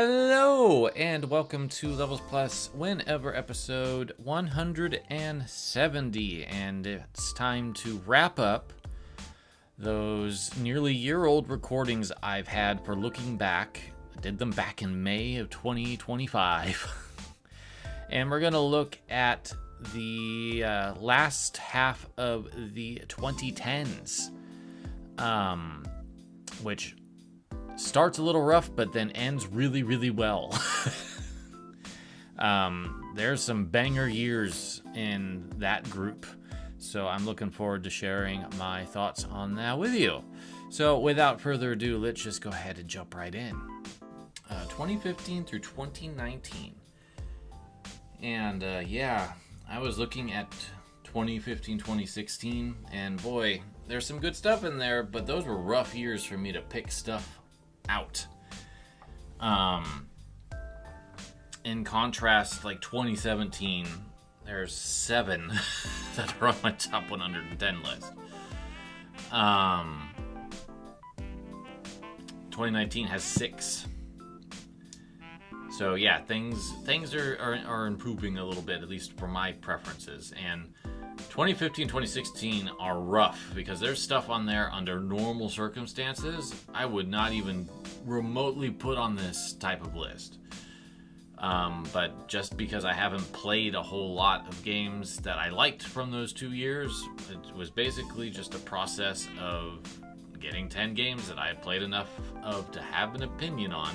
Hello, and welcome to Levels Plus Whenever episode 170, and it's time to wrap up those nearly year-old recordings I've had for looking back. I did them back in May of 2025, and we're going to look at the last half of the 2010s, which starts a little rough, but then ends really, really well. There's some banger years in that group, so I'm looking forward to sharing my thoughts on that with you. So without further ado, let's just go ahead and jump right in. 2015 through 2019. And I was looking at 2015, 2016, and boy, there's some good stuff in there, but those were rough years for me to pick stuff out. In contrast, like 2017, there's 7 that are on my top 110 list. 2019 has 6. So yeah, things are improving a little bit, at least for my preferences. And 2015, 2016 are rough because there's stuff on there under normal circumstances I would not even remotely put on this type of list. But just because I haven't played a whole lot of games that I liked from those 2 years, it was basically just a process of getting 10 games that I had played enough of to have an opinion on.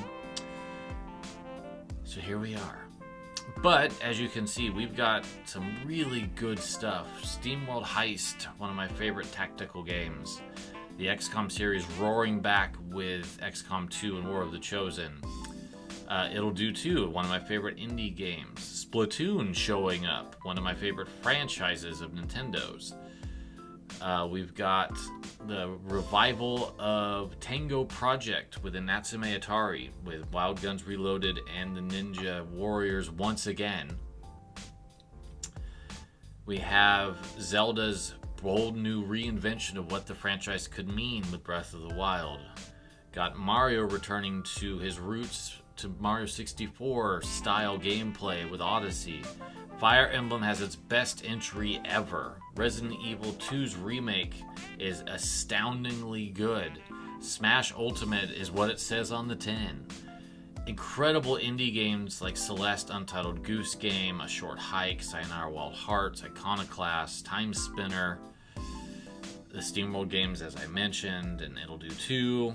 So here we are. But as you can see, we've got some really good stuff. SteamWorld Heist, one of my favorite tactical games. The XCOM series roaring back with XCOM 2 and War of the Chosen. It'll Do Too, one of my favorite indie games. Splatoon showing up, one of my favorite franchises of Nintendo's. We've got the revival of Tango Project within Natsume Atari with Wild Guns Reloaded and the Ninja Warriors once again. We have Zelda's bold new reinvention of what the franchise could mean with Breath of the Wild. Got Mario returning to his roots to Mario 64 style gameplay with Odyssey. Fire Emblem has its best entry ever. Resident Evil 2's remake is astoundingly good. Smash Ultimate is what it says on the tin. Incredible indie games like Celeste, Untitled Goose Game, A Short Hike, Sayonara Wild Hearts, Iconoclast, Time Spinner, the SteamWorld games as I mentioned, and It'll Do Too.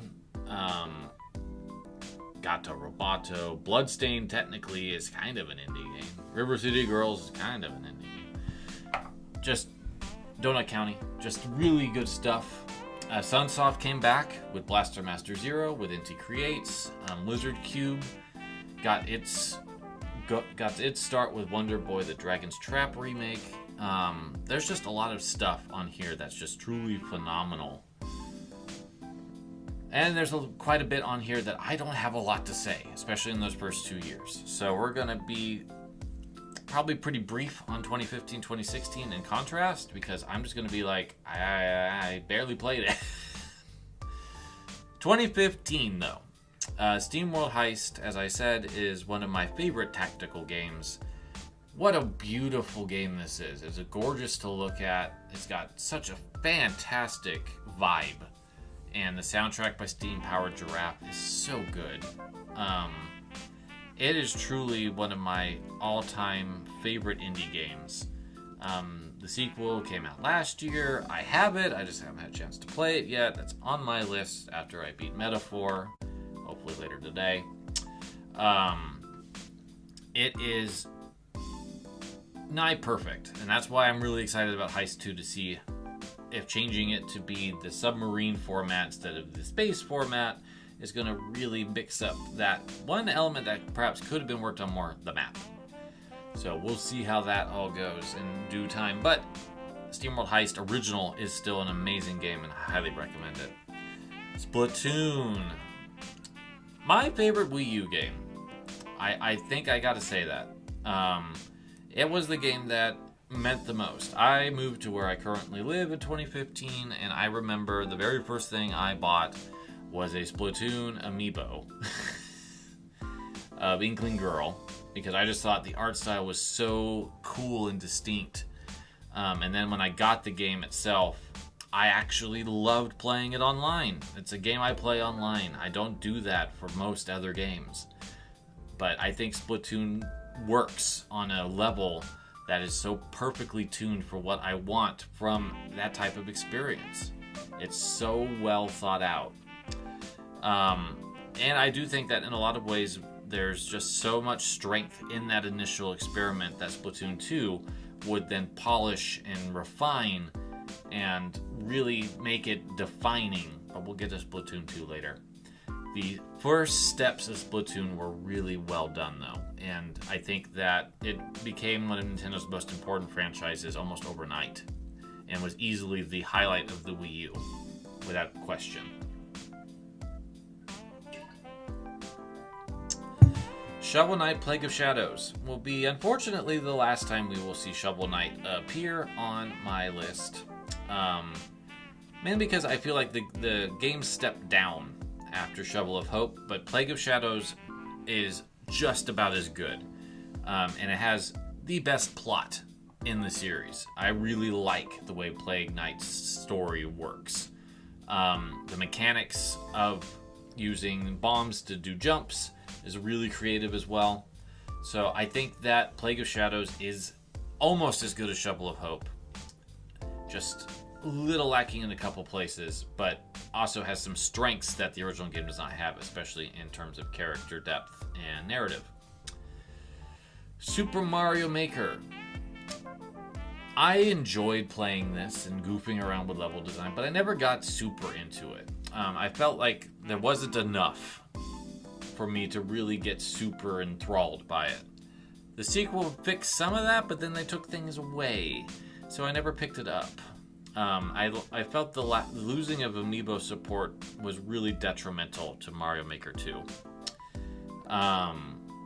Gato Roboto. Bloodstained technically is kind of an indie game. River City Girls is kind of an indie game. Just Donut County. Just really good stuff. Sunsoft came back with Blaster Master Zero with Inti Creates. Lizard Cube got its start with Wonder Boy the Dragon's Trap remake. There's just a lot of stuff on here that's just truly phenomenal. And there's quite a bit on here that I don't have a lot to say, especially in those first 2 years. So we're going to be probably pretty brief on 2015, 2016 in contrast, because I'm just going to be like, I barely played it. 2015, though. SteamWorld Heist, as I said, is one of my favorite tactical games. What a beautiful game this is. It's gorgeous to look at. It's got such a fantastic vibe. And the soundtrack by Steam Powered Giraffe is so good. It is truly one of my all-time favorite indie games. The sequel came out last year. I have it. I just haven't had a chance to play it yet. That's on my list after I beat Metaphor. Hopefully later today. It is nigh perfect. And that's why I'm really excited about Heist 2 to see if changing it to be the submarine format instead of the space format is going to really mix up that one element that perhaps could have been worked on more, the map. So we'll see how that all goes in due time. But SteamWorld Heist Original is still an amazing game and I highly recommend it. Splatoon. My favorite Wii U game. I think I gotta say that. It was the game that meant the most. I moved to where I currently live in 2015, and I remember the very first thing I bought was a Splatoon amiibo. of Inkling Girl, because I just thought the art style was so cool and distinct. And then when I got the game itself, I actually loved playing it online. It's a game I play online. I don't do that for most other games. But I think Splatoon works on a level that is so perfectly tuned for what I want from that type of experience. It's so well thought out. And I do think that in a lot of ways, there's just so much strength in that initial experiment that Splatoon 2 would then polish and refine and really make it defining. But we'll get to Splatoon 2 later. The first steps of Splatoon were really well done, though, and I think that it became one of Nintendo's most important franchises almost overnight, and was easily the highlight of the Wii U, without question. Shovel Knight Plague of Shadows will be, unfortunately, the last time we will see Shovel Knight appear on my list, mainly because I feel like the game stepped down after Shovel of Hope, but Plague of Shadows is just about as good. And it has the best plot in the series. I really like the way Plague Knight's story works. The mechanics of using bombs to do jumps is really creative as well. So I think that Plague of Shadows is almost as good as Shovel of Hope. Just a little lacking in a couple places, but also has some strengths that the original game does not have, especially in terms of character depth and narrative. Super Mario Maker. I enjoyed playing this and goofing around with level design, but I never got super into it. I felt like there wasn't enough for me to really get super enthralled by it. The sequel fixed some of that, but then they took things away, so I never picked it up. I felt the losing of Amiibo support was really detrimental to Mario Maker 2.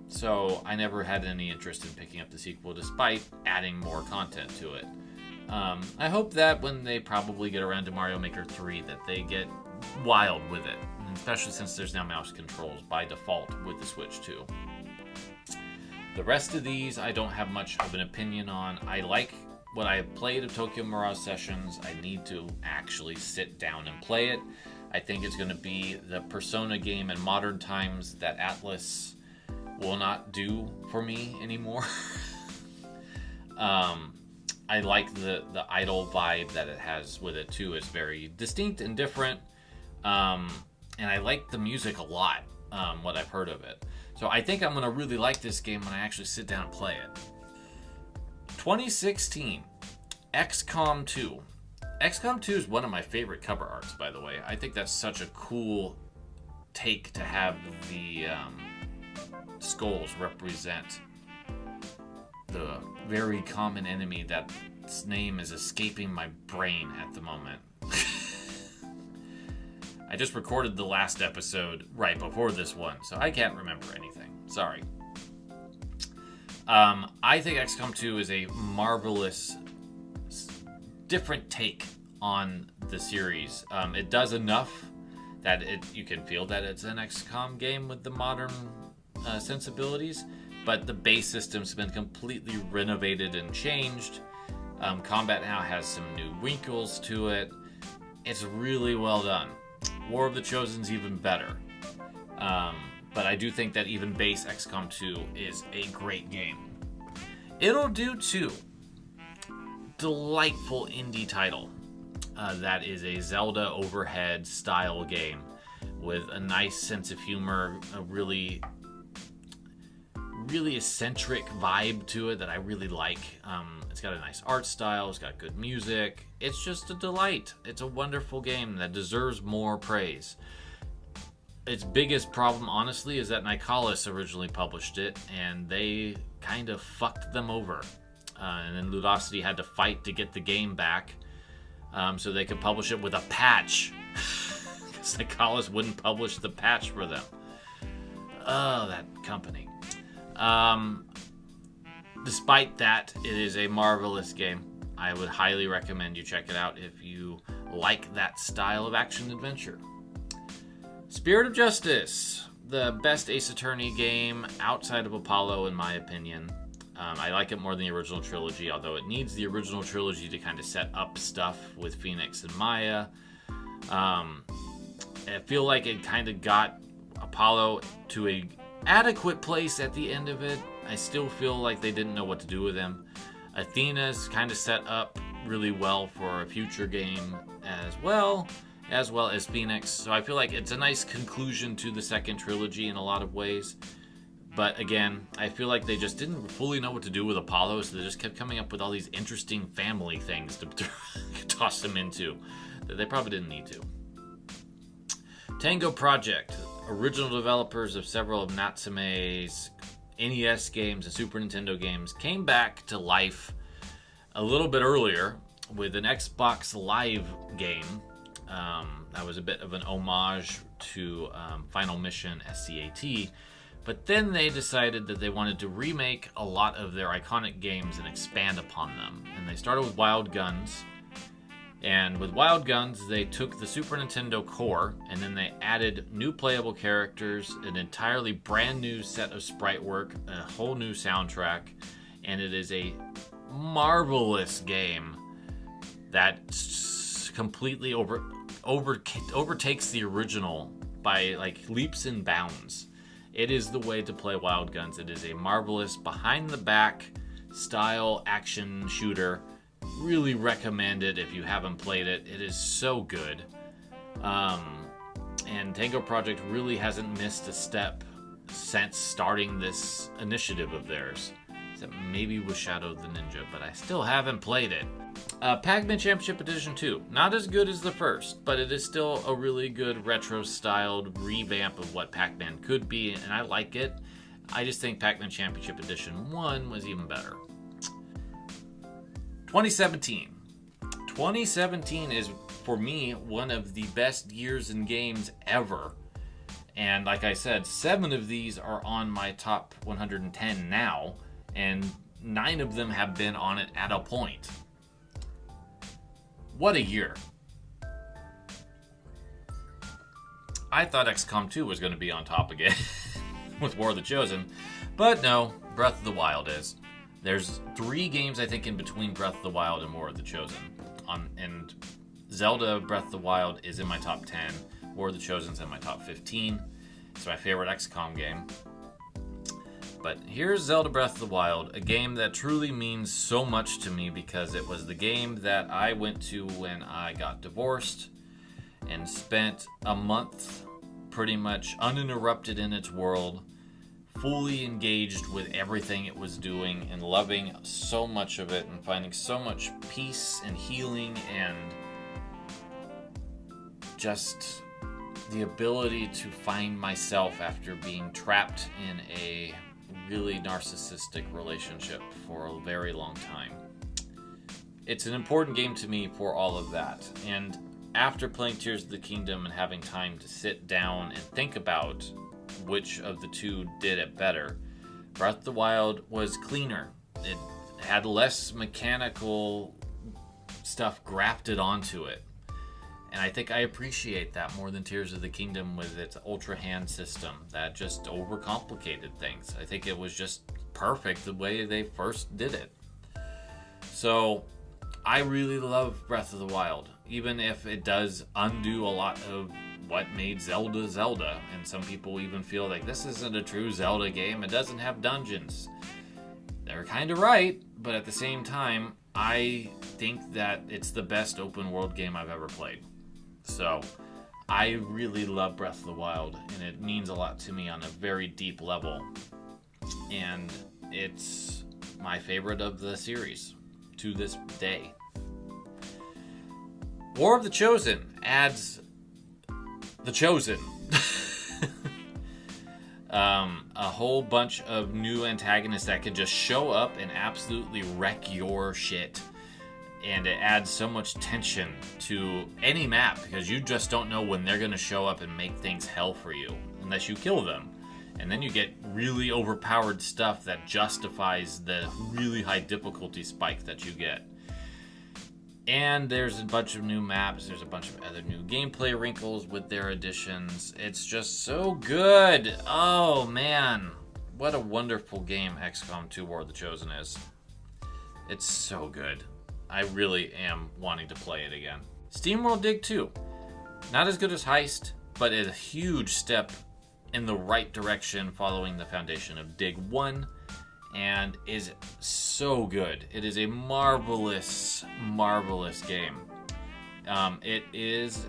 So I never had any interest in picking up the sequel despite adding more content to it. I hope that when they probably get around to Mario Maker 3 that they get wild with it, especially since there's now mouse controls by default with the Switch 2. The rest of these I don't have much of an opinion on. I like what I played of Tokyo Mirage Sessions. I need to actually sit down and play it. I think it's going to be the Persona game in modern times that Atlas will not do for me anymore. I like the idle vibe that it has with it too. It's very distinct and different. And I like the music a lot, what I've heard of it. So I think I'm going to really like this game when I actually sit down and play it. 2016, XCOM 2. XCOM 2 is one of my favorite cover arts, by the way. I think that's such a cool take to have the skulls represent the very common enemy that's name is escaping my brain at the moment. I just recorded the last episode right before this one, so I can't remember anything. Sorry. I think XCOM 2 is a marvelous, different take on the series. It does enough that you can feel that it's an XCOM game with the modern sensibilities, but the base system's been completely renovated and changed. Combat now has some new wrinkles to it. It's really well done. War of the Chosen's even better. But I do think that even base XCOM 2 is a great game. It'll Do 2. Delightful indie title. That is a Zelda overhead style game with a nice sense of humor, a really eccentric vibe to it that I really like. It's got a nice art style, it's got good music. It's just a delight. It's a wonderful game that deserves more praise. Its biggest problem, honestly, is that Nicalis originally published it, and they kind of fucked them over. And then Ludosity had to fight to get the game back so they could publish it with a patch. Because Nicalis wouldn't publish the patch for them. Oh, that company. Despite that, it is a marvelous game. I would highly recommend you check it out if you like that style of action-adventure. Spirit of Justice, the best Ace Attorney game outside of Apollo, in my opinion. I like it more than the original trilogy, although it needs the original trilogy to kind of set up stuff with Phoenix and Maya. I feel like it kind of got Apollo to a adequate place at the end of it. I still feel like they didn't know what to do with him. Athena's kind of set up really well for a future game as well as Phoenix. So I feel like it's a nice conclusion to the second trilogy in a lot of ways. But again, I feel like they just didn't fully know what to do with Apollo, so they just kept coming up with all these interesting family things to toss him into that they probably didn't need to. Tango Project, original developers of several of Natsume's NES games and Super Nintendo games, came back to life a little bit earlier with an Xbox Live game. That was a bit of an homage to Final Mission SCAT. But then they decided that they wanted to remake a lot of their iconic games and expand upon them. And they started with Wild Guns. And with Wild Guns, they took the Super Nintendo core and then they added new playable characters, an entirely brand new set of sprite work, a whole new soundtrack. And it is a marvelous game that completely overtakes the original by like leaps and bounds. It is the way to play Wild Guns. It is a marvelous behind-the-back style action shooter. Really recommend it if you haven't played it. It is so good. And Tango Project really hasn't missed a step since starting this initiative of theirs. Except maybe with Shadow the Ninja, but I still haven't played it. Pac-Man Championship Edition 2. Not as good as the first, but it is still a really good retro-styled revamp of what Pac-Man could be, and I like it. I just think Pac-Man Championship Edition 1 was even better. 2017. 2017 is, for me, one of the best years in games ever. And like I said, 7 of these are on my top 110 now, and 9 of them have been on it at a point. What a year. I thought XCOM 2 was going to be on top again with War of the Chosen, but no, Breath of the Wild is. There's 3 games, I think, in between Breath of the Wild and War of the Chosen. And Zelda Breath of the Wild is in my top 10. War of the Chosen's in my top 15. It's my favorite XCOM game. But here's Zelda Breath of the Wild, a game that truly means so much to me because it was the game that I went to when I got divorced and spent a month pretty much uninterrupted in its world, fully engaged with everything it was doing and loving so much of it and finding so much peace and healing and just the ability to find myself after being trapped in a really narcissistic relationship for a very long time. It's an important game to me for all of that. And after playing Tears of the Kingdom and having time to sit down and think about which of the two did it better, Breath of the Wild was cleaner. It had less mechanical stuff grafted onto it. And I think I appreciate that more than Tears of the Kingdom with its Ultra Hand system that just overcomplicated things. I think it was just perfect the way they first did it. So I really love Breath of the Wild, even if it does undo a lot of what made Zelda Zelda. And some people even feel like this isn't a true Zelda game. It doesn't have dungeons. They're kind of right, but at the same time, I think that it's the best open world game I've ever played. So I really love Breath of the Wild, and it means a lot to me on a very deep level. And it's my favorite of the series to this day. War of the Chosen adds the Chosen. A whole bunch of new antagonists that can just show up and absolutely wreck your shit. And it adds so much tension to any map because you just don't know when they're going to show up and make things hell for you unless you kill them. And then you get really overpowered stuff that justifies the really high difficulty spike that you get. And there's a bunch of new maps. There's a bunch of other new gameplay wrinkles with their additions. It's just so good. Oh, man. What a wonderful game XCOM 2 War of the Chosen is. It's so good. I really am wanting to play it again. SteamWorld Dig 2. Not as good as Heist, but a huge step in the right direction following the foundation of Dig 1. And is so good. It is a marvelous, marvelous game. It is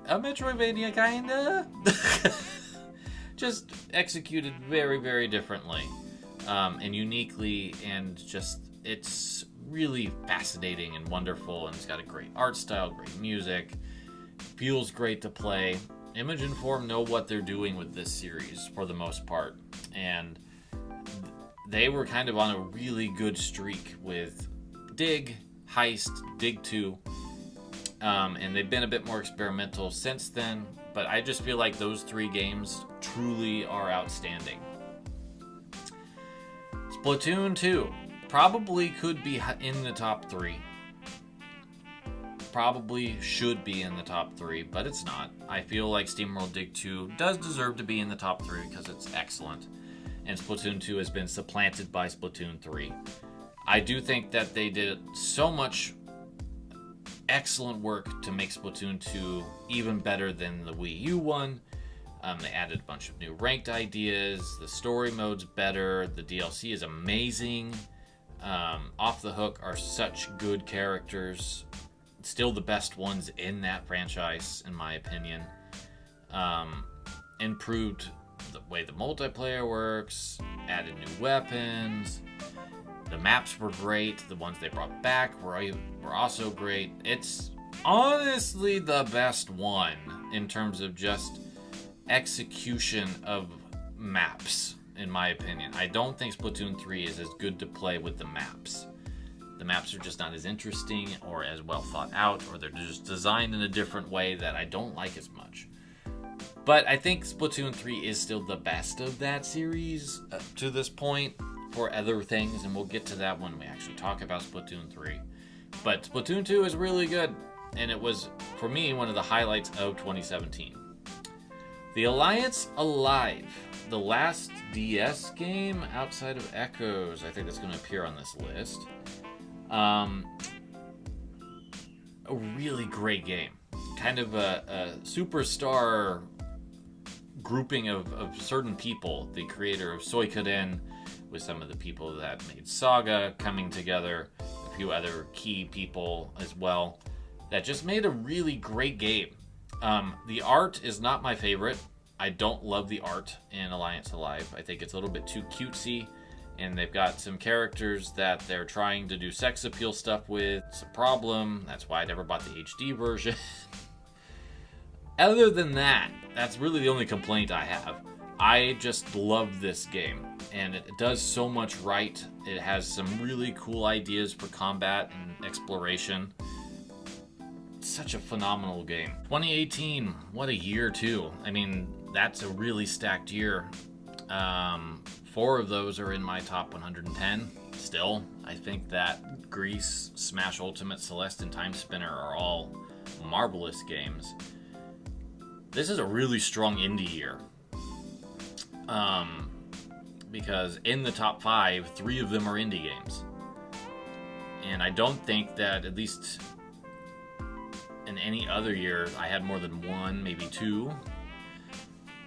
a Metroidvania, kinda. Just executed very, very differently and uniquely, and just it's really fascinating and wonderful, and it's got a great art style, great music, feels great to play. Image and Form know what they're doing with this series for the most part, and they were kind of on a really good streak with Dig, Heist, Dig 2, and they've been a bit more experimental since then, but I just feel like those 3 games truly are outstanding. Splatoon 2 probably could be in the top 3. Probably should be in the top 3, but it's not. I feel like SteamWorld Dig 2 does deserve to be in the top 3 because it's excellent. And Splatoon 2 has been supplanted by Splatoon 3. I do think that they did so much excellent work to make Splatoon 2 even better than the Wii U one. They added a bunch of new ranked ideas. The story mode's better. The DLC is amazing. Off the Hook are such good characters. Still the best ones in that franchise, in my opinion. Improved the way the multiplayer works, added new weapons. The maps were great. The ones they brought back were also great. It's honestly the best one in terms of just execution of maps, in my opinion. I don't think Splatoon 3 is as good to play with the maps. The maps are just not as interesting or as well thought out, or they're just designed in a different way that I don't like as much. But I think Splatoon 3 is still the best of that series to this point for other things, and we'll get to that when we actually talk about Splatoon 3. But Splatoon 2 is really good, and it was, for me, one of the highlights of 2017. The Alliance Alive, the last DS game outside of Echoes. I think that's going to appear on this list. A really great game. Kind of a superstar grouping of certain people. The creator of Suikoden with some of the people that made Saga coming together. A few other key people as well. That just made a really great game. The art is not my favorite. I don't love the art in Alliance Alive. I think it's a little bit too cutesy. And they've got some characters that they're trying to do sex appeal stuff with. It's a problem. That's why I never bought the HD version. Other than that, that's really the only complaint I have. I just love this game. And it does so much right. It has some really cool ideas for combat and exploration. It's such a phenomenal game. 2018, what a year too. I mean, that's a really stacked year. 4 of those are in my top 110 still. I think that Grease, Smash Ultimate, Celeste, and Time Spinner are all marvelous games. This is a really strong indie year. Because in the top 5, 3 of them are indie games. And I don't think that, at least in any other year, I had more than 1, maybe 2.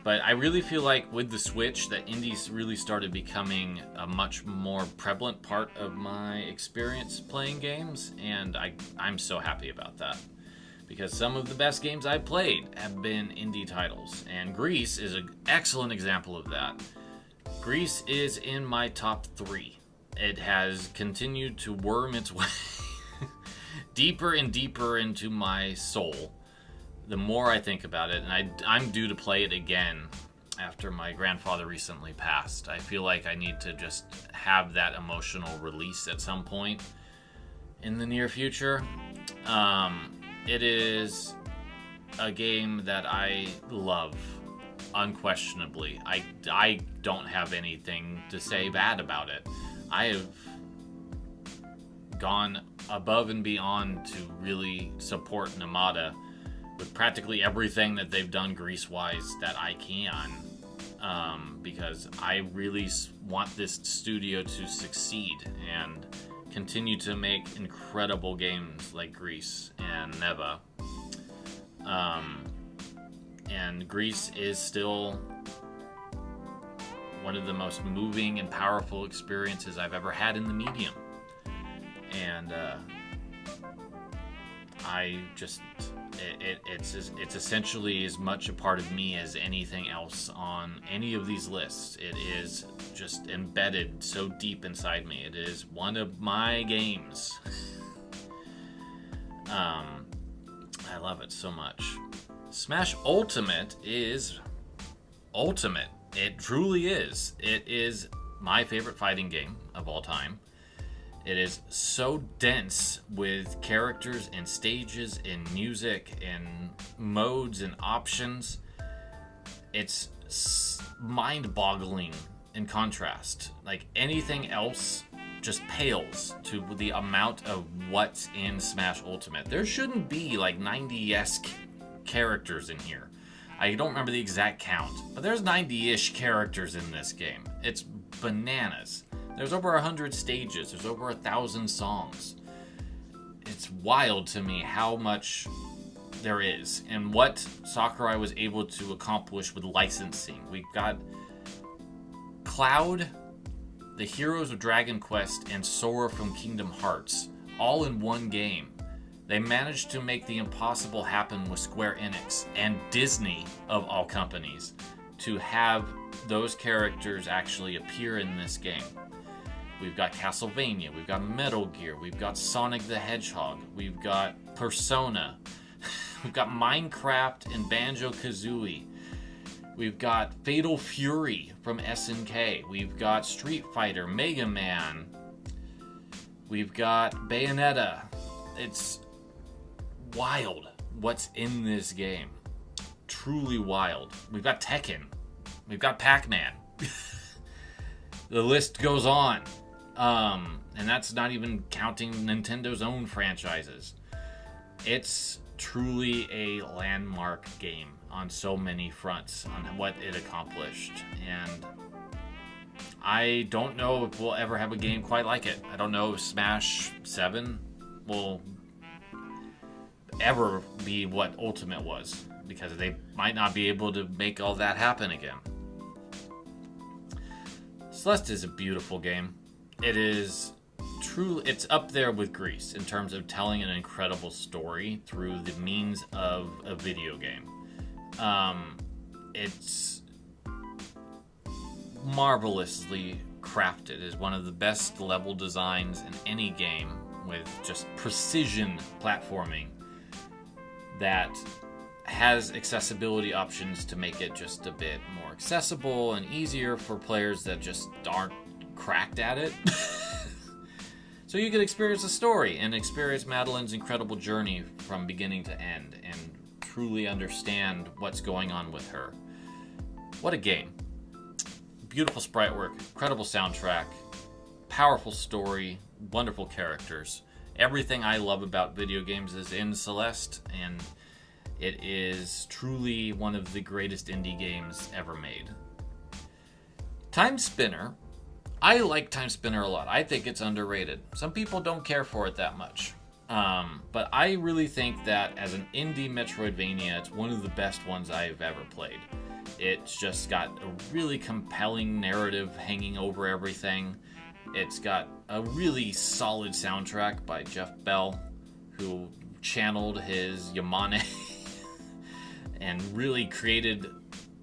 But I really feel like with the Switch that indies really started becoming a much more prevalent part of my experience playing games, and I'm so happy about that. Because some of the best games I've played have been indie titles, and Grease is an excellent example of that. Grease is in my top 3. It has continued to worm its way deeper and deeper into my soul. The more I think about it, and I'm due to play it again after my grandfather recently passed. I feel like I need to just have that emotional release at some point in the near future. It is a game that I love, unquestionably. I don't have anything to say bad about it. I have gone above and beyond to really support Namada with practically everything that they've done Grease-wise that I can, because I really want this studio to succeed and continue to make incredible games like Grease and Neva. And Grease is still one of the most moving and powerful experiences I've ever had in the medium. And it's essentially as much a part of me as anything else on any of these lists. It is just embedded so deep inside me. It is one of my games. I love it so much. Smash Ultimate is ultimate. It truly is. It is my favorite fighting game of all time. It is so dense with characters and stages and music and modes and options. It's mind-boggling in contrast. Like anything else just pales to the amount of what's in Smash Ultimate. There shouldn't be like 90-esque characters in here. I don't remember the exact count, but there's 90-ish characters in this game. It's bananas. There's over 100 stages. There's over 1,000 songs. It's wild to me how much there is and what Sakurai was able to accomplish with licensing. We've got Cloud, the heroes of Dragon Quest, and Sora from Kingdom Hearts all in one game. They managed to make the impossible happen with Square Enix and Disney, of all companies, to have those characters actually appear in this game. We've got Castlevania, we've got Metal Gear, we've got Sonic the Hedgehog, we've got Persona, we've got Minecraft and Banjo-Kazooie, we've got Fatal Fury from SNK, we've got Street Fighter, Mega Man, we've got Bayonetta. It's wild what's in this game. Truly wild. We've got Tekken. We've got Pac-Man. The list goes on. And that's not even counting Nintendo's own franchises. It's truly a landmark game on so many fronts on what it accomplished. And I don't know if we'll ever have a game quite like it. I don't know if Smash 7 will ever be what Ultimate was, because they might not be able to make all that happen again. Celeste is a beautiful game. It is truly, it's up there with Grease in terms of telling an incredible story through the means of a video game. It's marvelously crafted. It's one of the best level designs in any game, with just precision platforming that has accessibility options to make it just a bit more accessible and easier for players that just aren't cracked at it. So you can experience the story and experience Madeline's incredible journey from beginning to end and truly understand what's going on with her. What a game. Beautiful sprite work, incredible soundtrack, powerful story, wonderful characters. Everything I love about video games is in Celeste, and it is truly one of the greatest indie games ever made. Time Spinner. I like Time Spinner a lot. I think it's underrated. Some people don't care for it that much. But I really think that as an indie Metroidvania, it's one of the best ones I've ever played. It's just got a really compelling narrative hanging over everything. It's got a really solid soundtrack by Jeff Bell, who channeled his Yamane and really created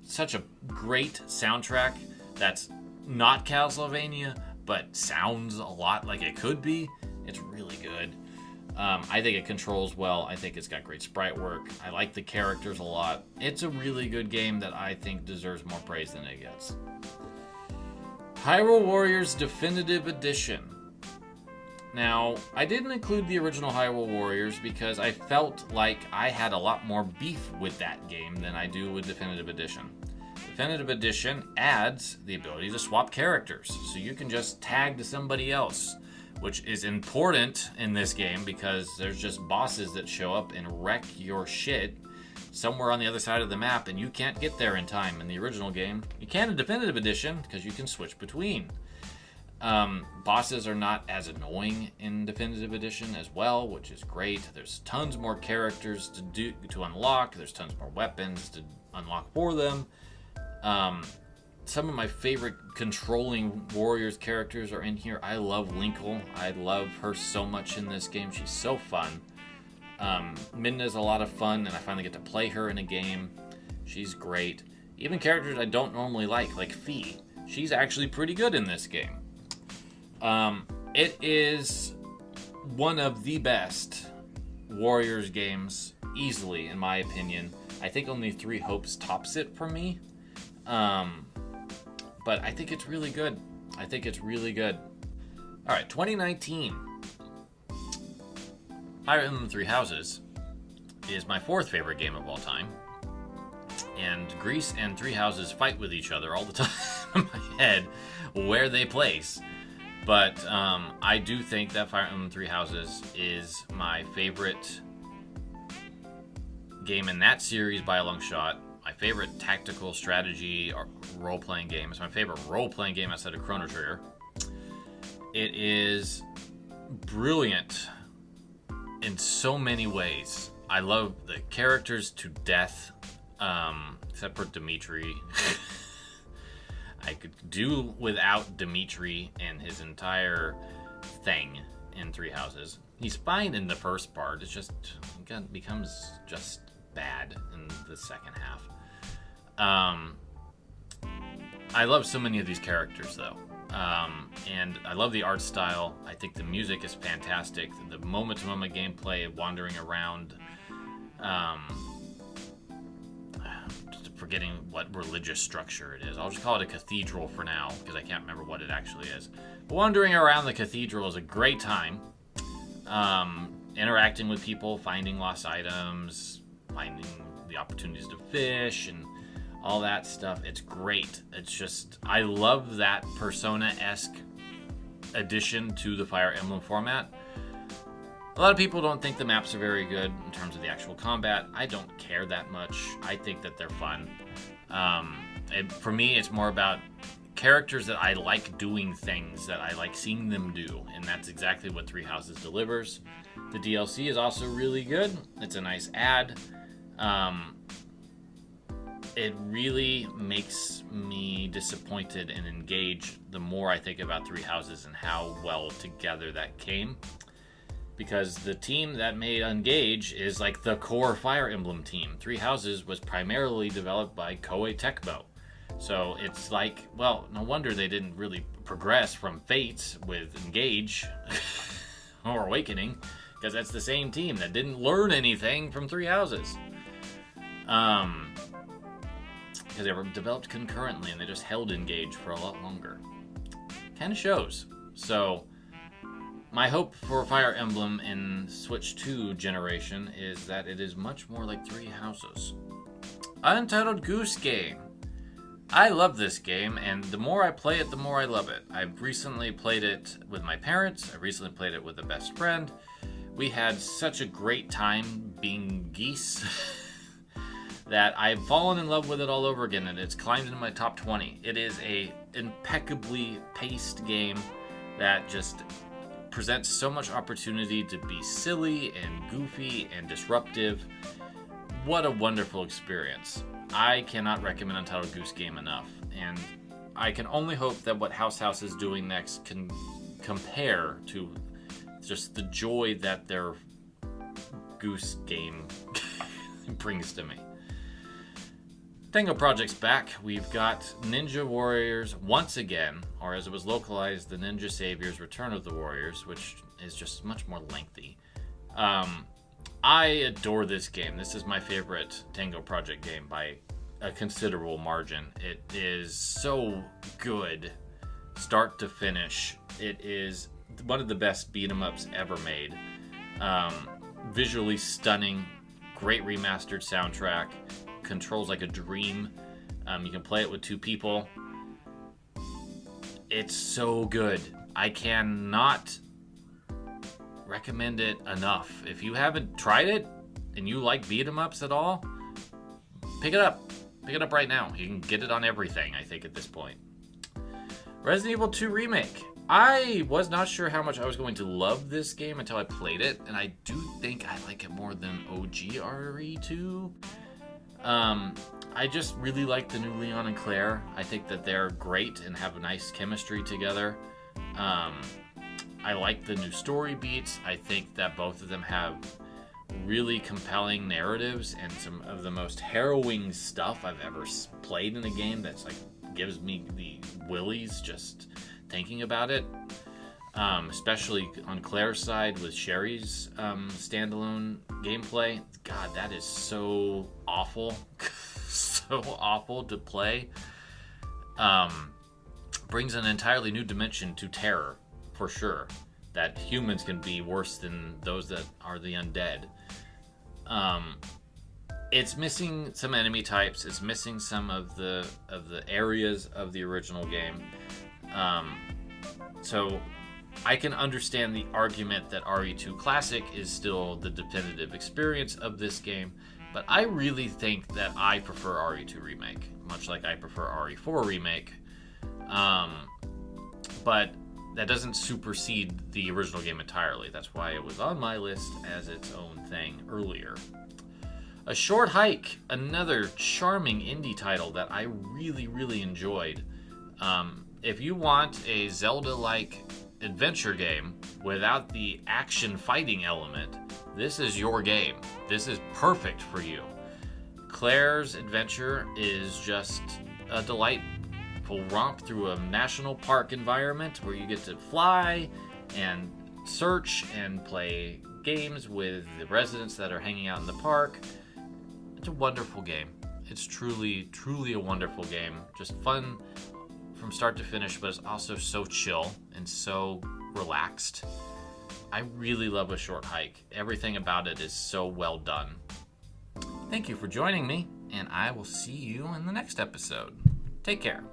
such a great soundtrack that's not Castlevania, but sounds a lot like it could be. It's really good. I think it controls well. I think it's got great sprite work. I like the characters a lot. It's a really good game that I think deserves more praise than it gets. Hyrule Warriors Definitive Edition. Now, I didn't include the original Hyrule Warriors because I felt like I had a lot more beef with that game than I do with Definitive Edition. Definitive Edition adds the ability to swap characters, so you can just tag to somebody else, which is important in this game because there's just bosses that show up and wreck your shit somewhere on the other side of the map, and you can't get there in time. In the original game, you can in Definitive Edition because you can switch between. Bosses are not as annoying in Definitive Edition as well, which is great. There's tons more characters to unlock. There's tons more weapons to unlock for them. Some of my favorite controlling Warriors characters are in here. I love Linkle. I love her so much in this game. She's so fun. Midna's a lot of fun, and I finally get to play her in a game. She's great. Even characters I don't normally like Fee. She's actually pretty good in this game. It is one of the best Warriors games, easily, in my opinion. I think only Three Hopes tops it for me. But I think it's really good. Alright, 2019. Fire Emblem Three Houses is my fourth favorite game of all time. And Grease and Three Houses fight with each other all the time in my head where they place. But I do think that Fire Emblem Three Houses is my favorite game in that series by a long shot. My favorite tactical strategy or role-playing game. It's my favorite role-playing game outside of Chrono Trigger. It is brilliant in so many ways. I love the characters to death, except for Dimitri. I could do without Dimitri and his entire thing in Three Houses. He's fine in the first part. It's just it becomes just bad in the second half. I love so many of these characters, though. And I love the art style. I think the music is fantastic. The moment-to-moment gameplay, wandering around, forgetting what religious structure it is. I'll just call it a cathedral for now, because I can't remember what it actually is. But wandering around the cathedral is a great time. Interacting with people, finding lost items, finding the opportunities to fish, and all that stuff. It's great. It's just, I love that Persona-esque addition to the Fire Emblem format. A lot of people don't think the maps are very good in terms of the actual combat. I don't care that much. I think that they're fun. For me, it's more about characters that I like doing things that I like seeing them do, and that's exactly what Three Houses delivers. The DLC is also really good. It's a nice add. It really makes me disappointed and engaged the more I think about Three Houses and how well together that came. Because the team that made Engage is like the core Fire Emblem team. Three Houses was primarily developed by Koei Tecmo. So it's like, well, no wonder they didn't really progress from Fates with Engage or Awakening, because that's the same team that didn't learn anything from Three Houses. Because they were developed concurrently and they just held Engage for a lot longer. Kind of shows. So my hope for Fire Emblem in Switch 2 generation is that it is much more like Three Houses. Untitled Goose Game. I love this game, and the more I play it, the more I love it. I've recently played it with my parents. I recently played it with a best friend. We had such a great time being geese that I've fallen in love with it all over again, and it's climbed into my top 20. It is a impeccably paced game that just presents so much opportunity to be silly and goofy and disruptive. What a wonderful experience. I cannot recommend Untitled Goose Game enough, and I can only hope that what House is doing next can compare to just the joy that their Goose Game brings to me. Tango Project's back. We've got Ninja Warriors once again, or as it was localized, the Ninja Saviors Return of the Warriors, which is just much more lengthy. I adore this game. This is my favorite Tango Project game by a considerable margin. It is so good, start to finish. It is one of the best beat-em-ups ever made. Visually stunning, great remastered soundtrack, controls like a dream. You can play it with two people. It's so good. I cannot recommend it enough. If you haven't tried it and you like beat 'em ups at all, pick it up. Pick it up right now. You can get it on everything, I think, at this point. Resident Evil 2 Remake. I was not sure how much I was going to love this game until I played it, and I do think I like it more than OG RE2. I just really like the new Leon and Claire. I think that they're great and have a nice chemistry together. I like the new story beats. I think that both of them have really compelling narratives and some of the most harrowing stuff I've ever played in a game that's like gives me the willies just thinking about it. Especially on Claire's side with Sherry's standalone gameplay. God, that is so awful. So awful to play. Brings an entirely new dimension to terror, for sure. That humans can be worse than those that are the undead. It's missing some enemy types. It's missing some of the areas of the original game. So I can understand the argument that RE2 Classic is still the definitive experience of this game, but I really think that I prefer RE2 Remake, much like I prefer RE4 Remake. But that doesn't supersede the original game entirely. That's why it was on my list as its own thing earlier. A Short Hike, another charming indie title that I really, really enjoyed. If you want a Zelda-like adventure game without the action fighting element, this is your game. This is perfect for you. Claire's adventure is just a delightful romp through a national park environment where you get to fly and search and play games with the residents that are hanging out in the park. It's a wonderful game. It's truly, truly a wonderful game. Just fun from start to finish, but it's also so chill and so relaxed. I really love A Short Hike. Everything about it is so well done. Thank you for joining me, and I will see you in the next episode. Take care.